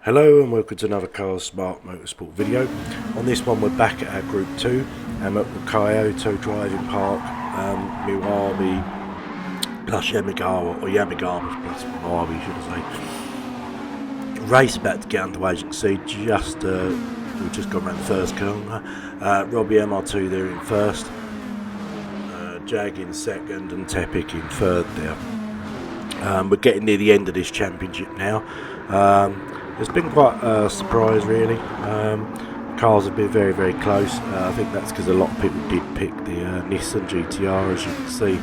Hello and welcome to another Cars Smart Motorsport video. On this one we're back at our Group 2 and at the Kyoto driving park, Miyabi plus Yamigawa, or Yamigawa plus Miyabi should I say. Race about to get underway, as you can see, we've just gone around the first corner. Robbie MR2 there in first, Jag in second and Tepic in third there. We're getting near the end of this championship now. It's been quite a surprise really. Cars have been very, very close. I think that's because a lot of people did pick the Nissan GTR, as you can see,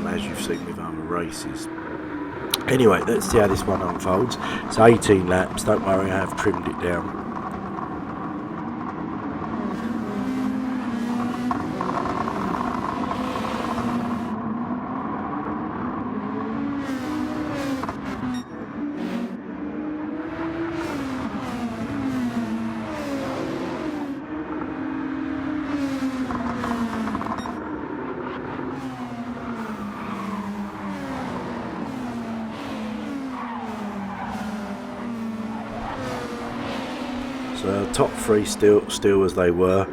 as you've seen with other races. Anyway, let's see how this one unfolds. It's 18 laps, don't worry, I have trimmed it down. So top three still as they were.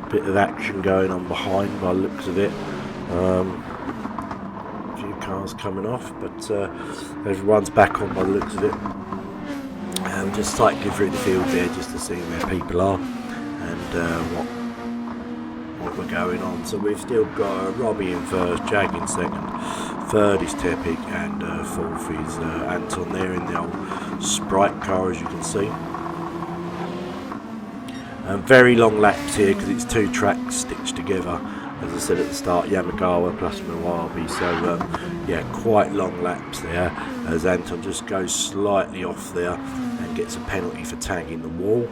Bit of action going on behind by the looks of it. A few cars coming off, but everyone's back on by the looks of it. Just cycling through the field there just to see where people are and what we're going on. So we've still got Robbie in first, Jag in second, third is Tepic, and fourth is Anton there in the old Sprite car, as you can see. Very long laps here because it's two tracks stitched together, as I said at the start, Yamigawa plus Miyabi, so yeah, quite long laps there as Anton just goes slightly off there and gets a penalty for tagging the wall.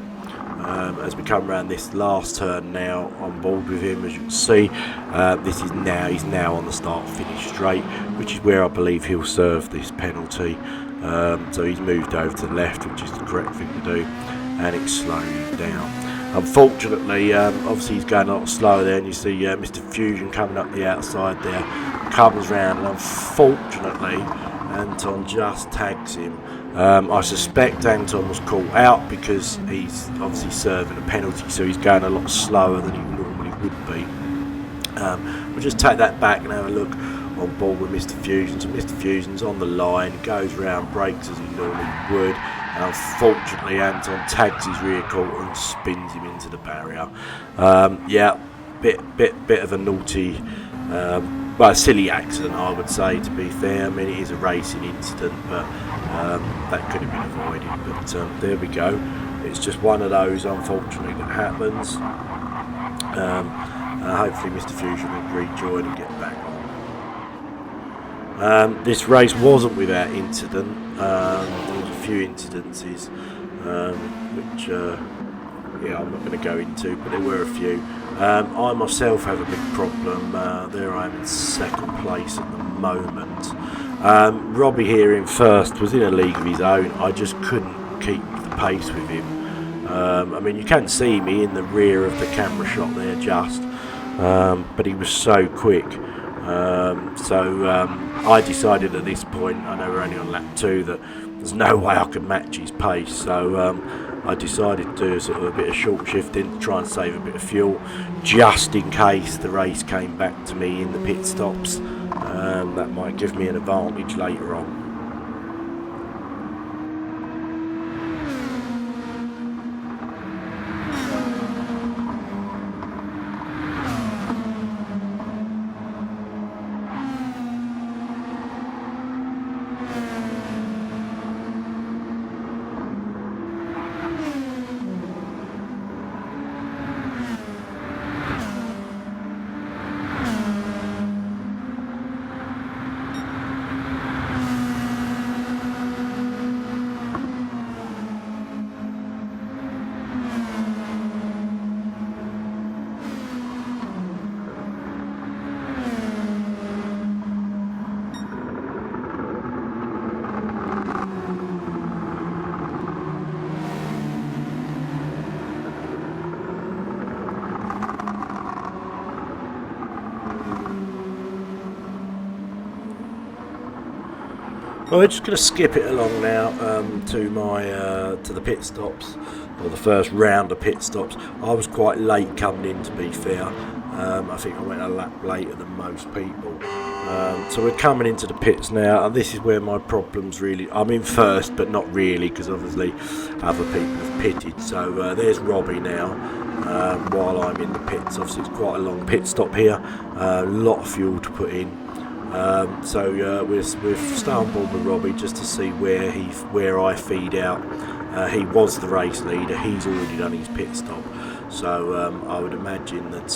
As we come around this last turn now, on board with him, as you can see, he's now on the start-finish straight, which is where I believe he'll serve this penalty. So he's moved over to the left, which is the correct thing to do, and it's slowing down. Unfortunately, obviously he's going a lot slower there, and you see Mr. Fusion coming up the outside there, comes round, and unfortunately Anton just tags him. I suspect Anton was caught out because he's obviously serving a penalty, so he's going a lot slower than he normally would be. We'll just take that back and have a look on board with Mr. Fusion. So Mr. Fusion's on the line, goes round, brakes as he normally would. Unfortunately, Anton tags his rear quarter and spins him into the barrier. Yeah, bit of a naughty, well, a silly accident, I would say, to be fair. I mean, it is a racing incident, but that could have been avoided. But there we go. It's just one of those, unfortunately, that happens. Hopefully, Mr. Fusion will rejoin and get back on. This race wasn't without incident. There was a few incidences which yeah, I'm not going to go into, but there were a few. I myself have a big problem. There I am in second place at the moment. Robbie here in first was in a league of his own. I just couldn't keep the pace with him. I mean, you can see me in the rear of the camera shot there just, but he was so quick. I decided at this point, I know we're only on lap 2, that there's no way I could match his pace, so I decided to do sort of a bit of short shifting to try and save a bit of fuel, just in case the race came back to me in the pit stops. That might give me an advantage later on. Well, we're just going to skip it along now to my to the pit stops, or the first round of pit stops. I was quite late coming in, to be fair. I think I went a lap later than most people. So we're coming into the pits now, and this is where my problems really... I'm in first, but not really, because obviously other people have pitted. So there's Robbie now, while I'm in the pits. Obviously it's quite a long pit stop here, a lot of fuel to put in. So we've stayed on board with Robbie just to see where I feed out. He was the race leader, he's already done his pit stop. So I would imagine that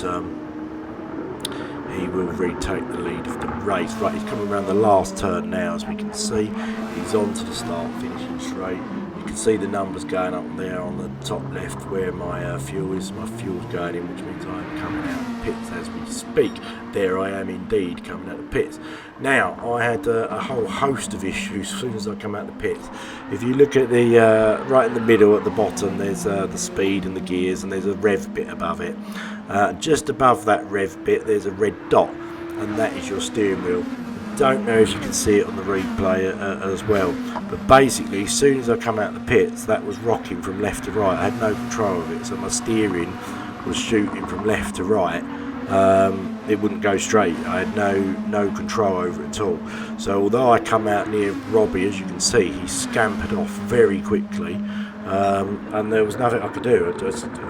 he will retake the lead of the race. Right, he's coming around the last turn now, as we can see. He's on to the start, finishing straight. You can see the numbers going up there on the top left where my fuel is. My fuel's going in, which means I'm coming out of the pits as we speak. There I am indeed, coming out of the pits. Now, I had a whole host of issues as soon as I come out of the pits. If you look at the right in the middle at the bottom, there's the speed and the gears, and there's a rev bit above it. Just above that rev bit, there's a red dot, and that is your steering wheel. Don't know if you can see it on the replay as well, but basically as soon as I come out of the pits, that was rocking from left to right. I had no control of it, so my steering was shooting from left to right. It wouldn't go straight. I had no control over it at all. So although I come out near Robbie, as you can see, he scampered off very quickly, and there was nothing I could do.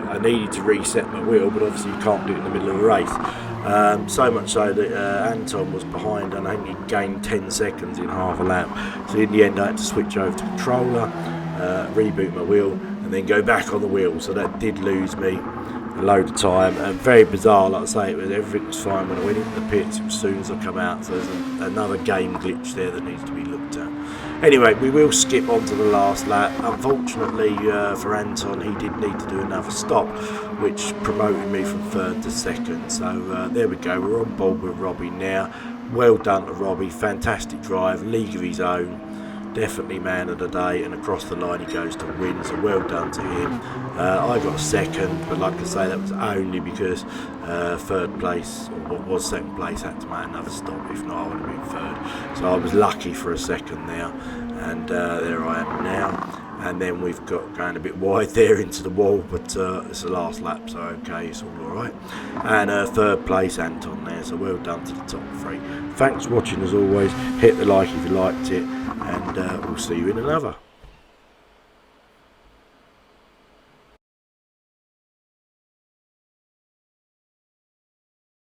I needed to reset my wheel, but obviously you can't do it in the middle of a race. So much so that Anton was behind, and I think he gained 10 seconds in half a lap. So in the end I had to switch over to controller, reboot my wheel, and then go back on the wheel. So that did lose me a load of time. Very bizarre, like I say, everything was fine when I went into the pits as soon as I come out. So there's another game glitch there that needs to be looked at. Anyway, we will skip on to the last lap. Unfortunately for Anton, he did need to do another stop, which promoted me from third to second. So there we go, we're on board with Robbie now. Well done to Robbie, fantastic drive, league of his own. Definitely man of the day, and across the line he goes to win, so well done to him. I got second, but like I say, that was only because third place, or what was second place, had to make another stop. If not, I would have been third. So I was lucky for a second there, and there I am now. And then we've got going a bit wide there into the wall, but it's the last lap, so okay, it's all alright. And third place, Anton there, so well done to the top three. Thanks for watching as always. Hit the like if you liked it, and we'll see you in another.